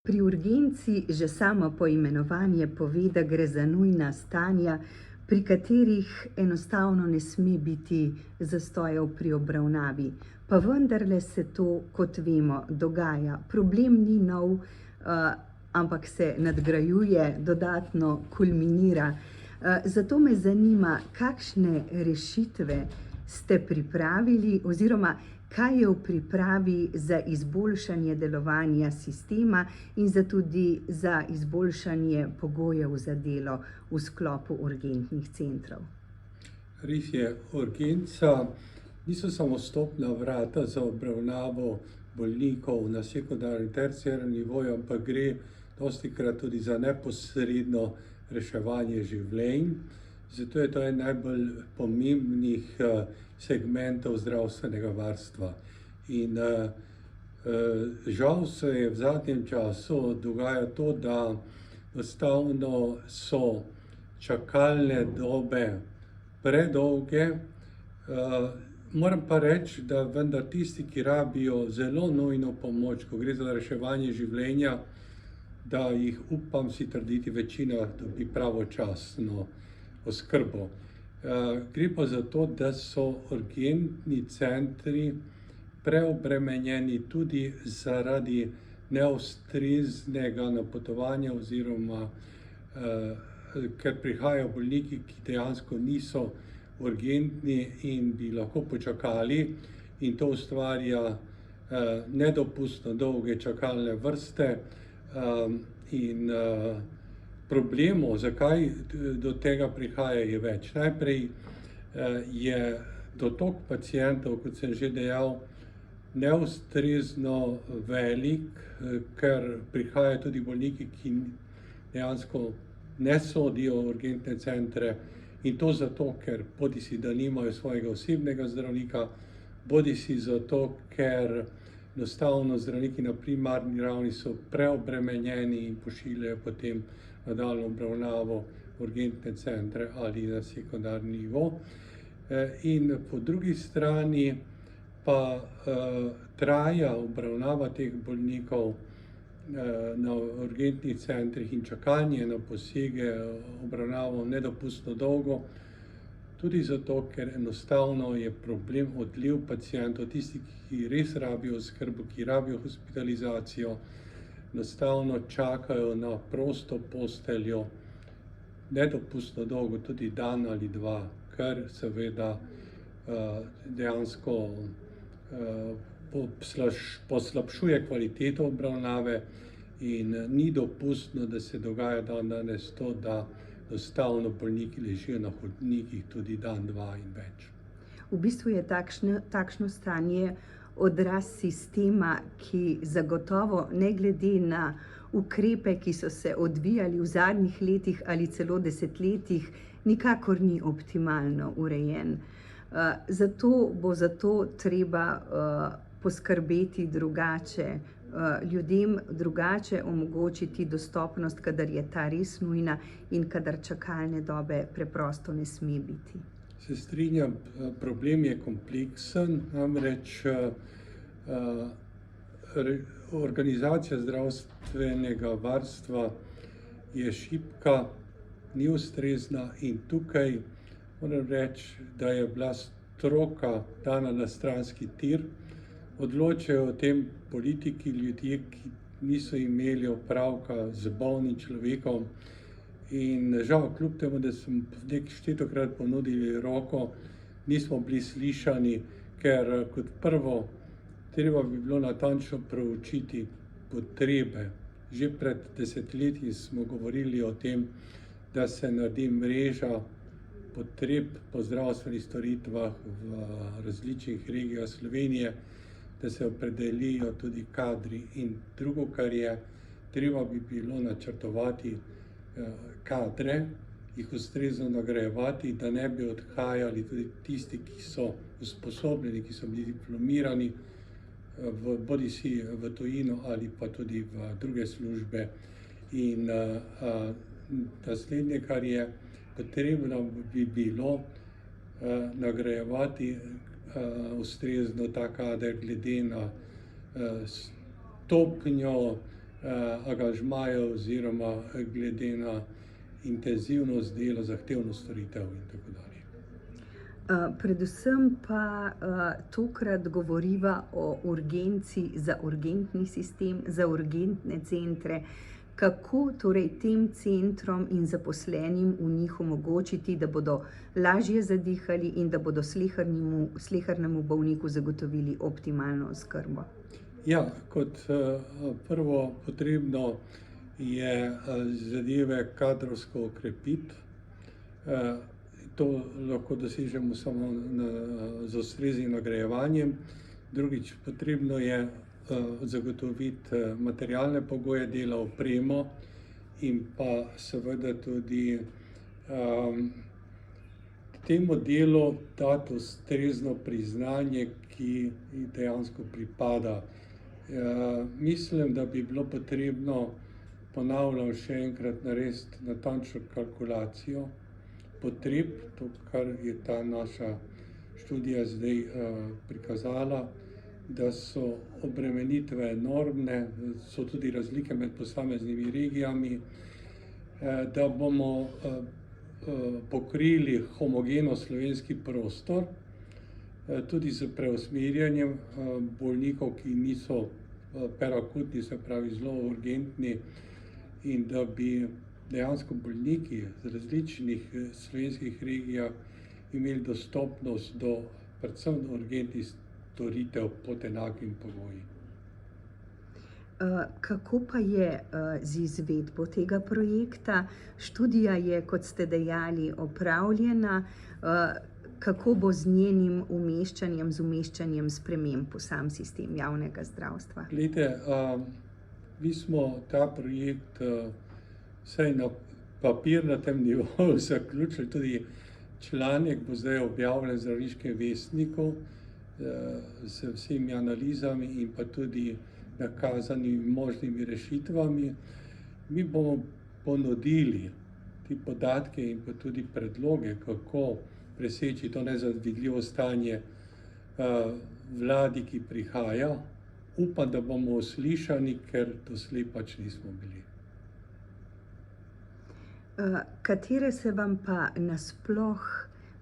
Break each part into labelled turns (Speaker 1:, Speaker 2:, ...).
Speaker 1: Pri urgenci že samo poimenovanje pove, da gre za nujna stanja, pri katerih enostavno ne sme biti zastojev pri obravnavi. Pa vendarle se to, kot vemo, dogaja. Problem ni nov, ampak se nadgrajuje, dodatno kulminira. Zato me zanima, kakšne rešitve ste pripravili oziroma kaj je v pripravi za izboljšanje delovanja sistema in tudi za izboljšanje pogojev za delo v sklopu urgentnih centrov?
Speaker 2: Res je, urgenca niso samo vstopna vrata za obravnavo bolnikov na sekundarnem in terciarnem nivoju, ampak gre dostikrat tudi za neposredno reševanje življenj. Zato je to en najbolj pomembnih segmentov zdravstvenega varstva. In žal se je v zadnjem času dogaja to, da enostavno so čakalne dobe predolge. Moram pa reči, da vendar tisti, ki rabijo zelo nujno pomoč, ko gre za reševanje življenja, da jih, upam si trditi, večina dobi pravočasno oskrbo. Gre pa za to, da so urgentni centri preobremenjeni tudi zaradi neustreznega napotovanja oziroma ker prihajajo bolniki, ki dejansko niso urgentni in bi lahko počakali, in to ustvarja nedopustno dolge čakalne vrste in problemov, zakaj do tega prihaja, je več. Najprej je dotok pacientov, kot sem že dejal, neustrezno velik, ker prihajajo tudi bolniki, ki dejansko ne sodijo v urgentne centre, in to zato, ker bodisi da nimajo svojega osebnega zdravnika, bodisi zato, ker enostavno zdravniki na primarni ravni so preobremenjeni in pošiljajo potem nadaljnjo obravnavo urgentne centre ali na sekundarni nivo. In po drugi strani pa traja obravnava teh bolnikov na urgentnih centrih in čakanje na posege obravnavo nedopustno dolgo, tudi zato, ker enostavno je problem odliv pacientov, tisti, ki res rabijo oskrbo, ki rabijo hospitalizacijo, enostavno čakajo na prosto posteljo nedopustno dolgo, tudi dan ali dva, kar seveda dejansko poslabšuje kvaliteto obravnave in ni dopustno, da se dogaja dandanes to, da enostavno bolniki ležijo na hodnikih tudi dan, dva in več.
Speaker 1: V bistvu je takšno stanje odraz sistema, ki zagotovo ne glede na ukrepe, ki so se odvijali v zadnjih letih ali celo desetletjih, nikakor ni optimalno urejen. Zato bo treba poskrbeti drugače, ljudem drugače omogočiti dostopnost, kadar je ta res nujna in kadar čakalne dobe preprosto ne sme biti.
Speaker 2: Se strinjam, problem je kompleksen, namreč organizacija zdravstvenega varstva je šibka, ni ustrezna in tukaj moram reči, da je bila stroka dana na stranski tir. Odločajo o tem politiki, ljudje, ki niso imeli opravka z bolnim človekom. In žal, kljub temu, da smo neštetokrat ponudili roko, nismo bili slišani, ker kot prvo, treba bi bilo natančno proučiti potrebe. Že pred desetletji smo govorili o tem, da se naredi mreža potreb po zdravstvenih storitvah v različnih regijah Slovenije, da se opredelijo tudi kadri. In drugo, kar je, treba bi bilo načrtovati kadre, jih ustrezno nagrajevati, da ne bi odhajali tudi tisti, ki so usposobljeni, ki so bili diplomirani, bodisi v tujino ali pa tudi v druge službe. In naslednje, kar je potrebno, bi bilo nagrajevati ustrezno ta kader glede na stopnjo angažmajev oziroma glede na intenzivnost dela, zahtevnost storitev in tako dalje.
Speaker 1: Predvsem pa tokrat govoriva o urgenci za urgentni sistem, za urgentne centre. Kako torej tem centrom in zaposlenim v njih omogočiti, da bodo lažje zadihali in da bodo slehernemu bolniku zagotovili optimalno oskrbo?
Speaker 2: Ja, kot prvo potrebno je zadeve kadrovsko okrepiti. To lahko dosežemo samo z ustreznim nagrajevanjem. Drugič, potrebno je zagotoviti materialne pogoje dela, opremo in pa seveda tudi temu delu dati ustrezno priznanje, ki dejansko pripada. Mislim, da bi bilo potrebno, ponavljam še enkrat, narediti natančno kalkulacijo potreb, to, kar je ta naša študija zdaj prikazala, da so obremenitve enormne, so tudi razlike med posameznimi regijami, da bomo pokrili homogeno slovenski prostor, tudi z preusmerjanjem bolnikov, ki niso perakutni, se pravi zelo urgentni, in da bi dejansko bolniki z različnih slovenskih regijah imeli dostopnost do predvsem urgentnih storitev pod enakimi pogoji.
Speaker 1: Kako pa je z izvedbo tega projekta? Študija je, kot ste dejali, opravljena. Kako bo z njenim umeščanjem, z umeščanjem sprememb v sam sistem javnega zdravstva?
Speaker 2: Glejte, mi smo ta projekt vsaj na papirnatem nivoju zaključili, tudi članek bo zdaj objavljen v Zdravniškem vestniku z vsemi analizami in pa tudi nakazanimi možnimi rešitvami. Mi bomo ponudili te podatke in pa tudi predloge, kako preseči to nezavidljivo stanje vladi, ki prihaja. Upam, da bomo uslišani, ker doslej pač nismo bili.
Speaker 1: Katere se vam pa nasploh,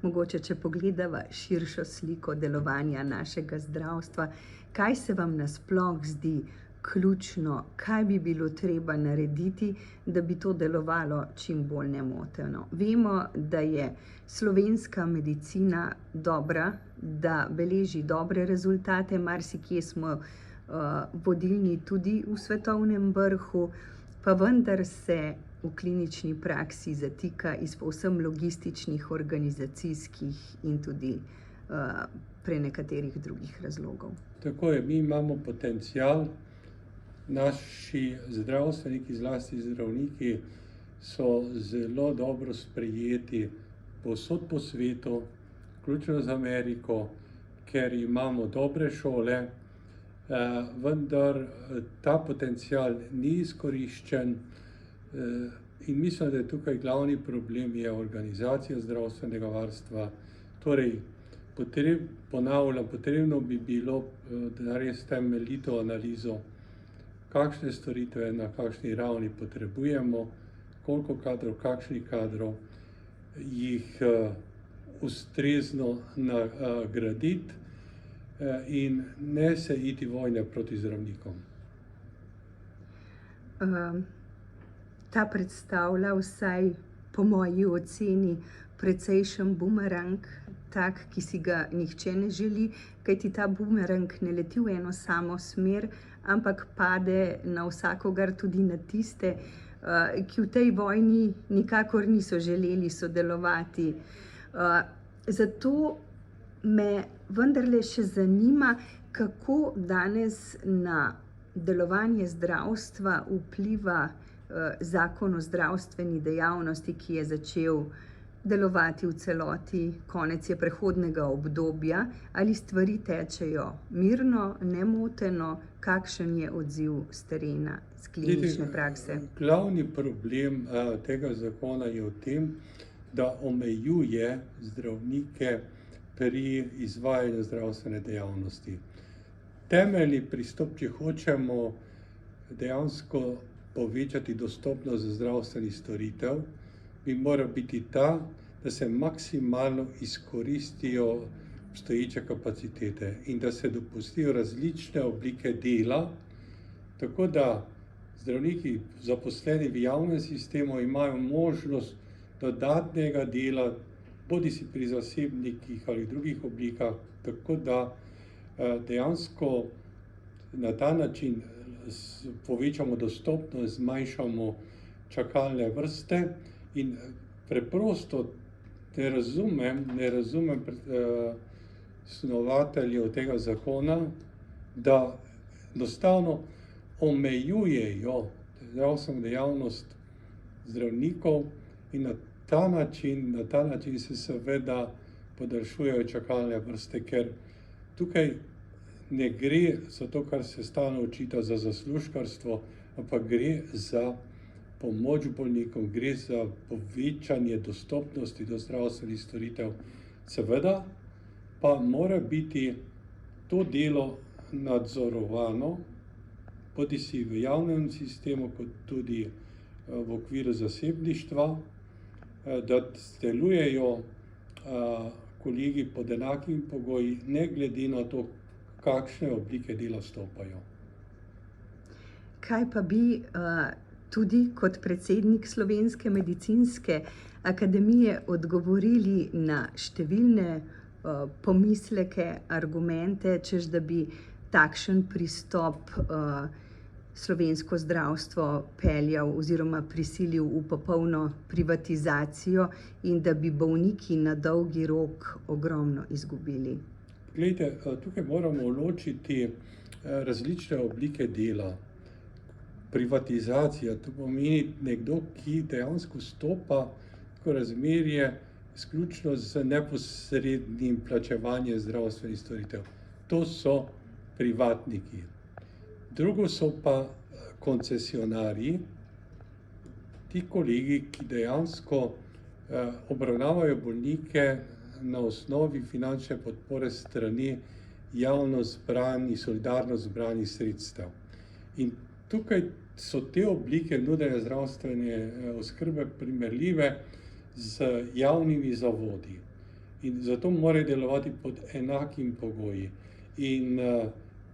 Speaker 1: mogoče če pogledava širšo sliko delovanja našega zdravstva, kaj se vam nasploh zdi ključno, kaj bi bilo treba narediti, da bi to delovalo čim bolj nemoteno? Vemo, da je slovenska medicina dobra, da beleži dobre rezultate, marsikje smo vodilni tudi v svetovnem vrhu, pa vendar se v klinični praksi zatika iz povsem logističnih, organizacijskih in tudi pri nekaterih drugih razlogov.
Speaker 2: Tako je, mi imamo potencial, naši zdravstveniki, zlasti zdravniki, so zelo dobro sprejeti povsod po svetu, vključno z Ameriko, ker imamo dobre šole, vendar ta potencial ni izkoriščen in mislim, da je tukaj glavni problem je organizacija zdravstvenega varstva. Torej, ponavljam, potrebno bi bilo narediti temeljito analizo, kakšne storitve na kakšni ravni potrebujemo, koliko kadrov, kakšnih kadrov, jih ustrezno nagraditi in ne se iti vojne proti zdravnikom.
Speaker 1: Ta predstavlja vsaj po moji oceni precejšen bumerang, tak, ki si ga nihče ne želi, kajti ta bumerang ne leti v eno samo smer, ampak pade na vsakogar, tudi na tiste, ki v tej vojni nikakor niso želeli sodelovati. Zato me vendarle še zanima, kako danes na delovanje zdravstva vpliva Zakon o zdravstveni dejavnosti, ki je začel delovati v celoti, konec je prehodnega obdobja. Ali stvari tečejo mirno, nemoteno, kakšen je odziv s terena, s klinične prakse?
Speaker 2: Glavni problem tega zakona je v tem, da omejuje zdravnike pri izvajanju zdravstvene dejavnosti. Temeljni pristop, če hočemo dejansko povečati dostopnost zdravstvenih storitev, bi moral biti ta, da se maksimalno izkoristijo obstoječe kapacitete in da se dopustijo različne oblike dela, tako da zdravniki, zaposleni v javnem sistemu, imajo možnost dodatnega dela, bodisi pri zasebnikih ali drugih oblikah, tako da dejansko na ta način povečamo dostopnost, zmanjšamo čakalne vrste in preprosto ne razumem snovateljev tega zakona, da enostavno omejujejo zdravstveno dejavnost zdravnikov in na ta način se seveda podaljšujejo čakalne vrste, ker tukaj ne gre za to, kar se stalno očita, za zaslužkarstvo, ampak gre za pomoč bolnikom, gre za povečanje dostopnosti do zdravstvenih storitev. Seveda pa mora biti to delo nadzorovano, bodisi v javnem sistemu, kot tudi v okviru zasebništva, da delujejo kolegi pod enakimi pogoji, ne glede na to, kakšne oblike dela stopajo.
Speaker 1: Kaj pa bi tudi kot predsednik Slovenske medicinske akademije odgovorili na številne pomisleke, argumente, češ da bi takšen pristop slovensko zdravstvo peljal oziroma prisilil v popolno privatizacijo in da bi bolniki na dolgi rok ogromno izgubili?
Speaker 2: Glejte, tukaj moramo ločiti različne oblike dela. Privatizacija, to pomeni nekdo, ki dejansko stopa v razmerje izključno z neposrednim plačevanjem zdravstvenih storitev. To so privatniki. Drugo so pa koncesionarji, ti kolegi, ki dejansko obravnavajo bolnike na osnovi finančne podpore strani javno zbranih, solidarno zbranih sredstev. In tukaj so te oblike nudenja zdravstvene oskrbe primerljive z javnimi zavodi. In zato morajo delovati pod enakimi pogoji. In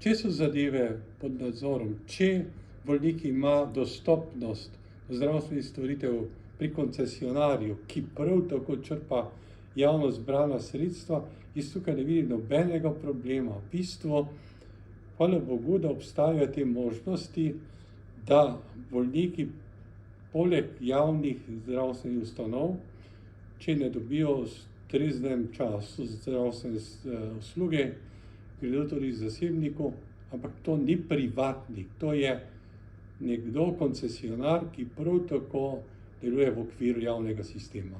Speaker 2: če so zadeve pod nadzorom, če bolnik ima dostopnost do zdravstvenih storitev pri koncesionarju, ki prav tako črpa javno zbrana sredstva, jaz tukaj ne vidim nobenega problema. V bistvu, hvala Bogu, da obstajajo te možnosti, da bolniki poleg javnih zdravstvenih ustanov, če ne dobijo v ustreznem času zdravstvene usluge, gredo tudi k zasebniku, ampak to ni privatnik, to je nekdo koncesionar, ki prav tako deluje v okviru javnega sistema.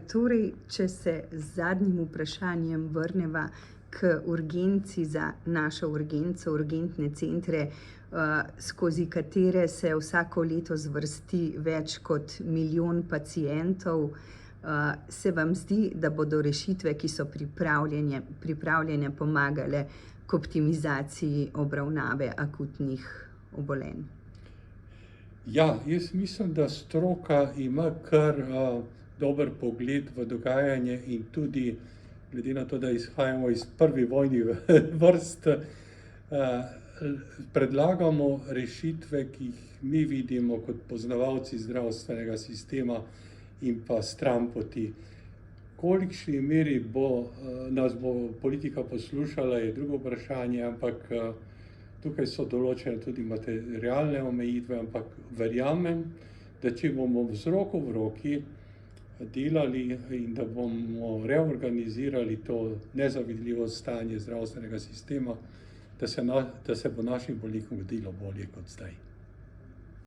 Speaker 1: Torej, če se z zadnjim vprašanjem vrneva k urgenci za našo urgenco, urgentne centre, skozi katere se vsako leto zvrsti več kot 1 milijon pacientov, se vam zdi, da bodo rešitve, ki so pripravljene pomagale k optimizaciji obravnave akutnih obolenj?
Speaker 2: Ja, jaz mislim, da stroka ima kar dober pogled v dogajanje in tudi glede na to, da izhajamo iz prvih vojnih vrst, predlagamo rešitve, ki jih mi vidimo kot poznavalci zdravstvenega sistema in pa stranpoti. V kolikšni meri nas bo politika poslušala, je drugo vprašanje, ampak tukaj so določene tudi materialne omejitve, ampak verjamem, da če bomo z roko v roki delali in da bomo reorganizirali to nezavidljivo stanje zdravstvenega sistema, da se bo našim bolnikom godilo bolje kot zdaj.